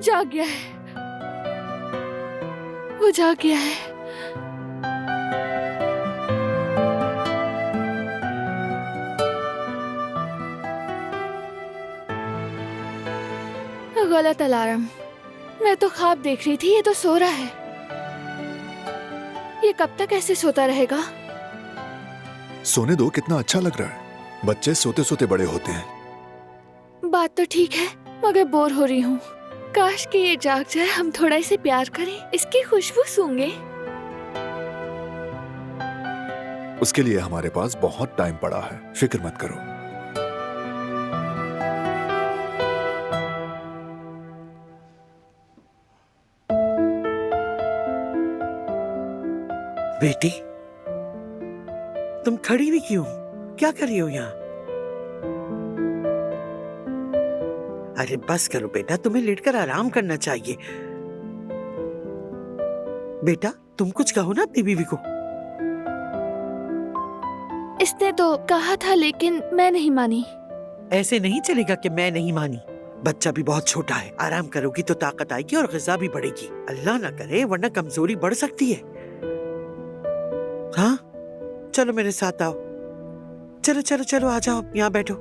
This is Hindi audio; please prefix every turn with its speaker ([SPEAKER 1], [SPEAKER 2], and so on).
[SPEAKER 1] जाग गया है, वो जाग गया है। गलत अलार्म। मैं तो ख्वाब देख रही थी, ये तो सो रहा है। ये कब तक ऐसे सोता रहेगा?
[SPEAKER 2] सोने दो, कितना अच्छा लग रहा है। बच्चे सोते सोते बड़े होते हैं।
[SPEAKER 1] बात तो ठीक है, मगर बोर हो रही हूँ। काश कि ये जाग जाए, हम थोड़ा इसे प्यार करें, इसकी खुशबू सूंघे।
[SPEAKER 2] उसके लिए हमारे पास बहुत टाइम पड़ा है, फिक्र मत करो।
[SPEAKER 3] बेटी, तुम खड़ी भी क्यों? क्या कर रही हो यहाँ? अरे बस करो बेटा, तुम्हें लेटकर आराम करना चाहिए। बेटा, तुम कुछ कहो ना अपनी बीवी को।
[SPEAKER 1] इसने तो कहा था, लेकिन मैं नहीं मानी।
[SPEAKER 3] ऐसे नहीं चलेगा कि मैं नहीं मानी। बच्चा भी बहुत छोटा है, आराम करोगी तो ताकत आएगी और ग़िज़ा भी बढ़ेगी। अल्लाह ना करे, वरना कमजोरी बढ़ सकती है। हाँ, चलो मेरे साथ आओ। चलो चलो चलो, आ जाओ, यहाँ बैठो।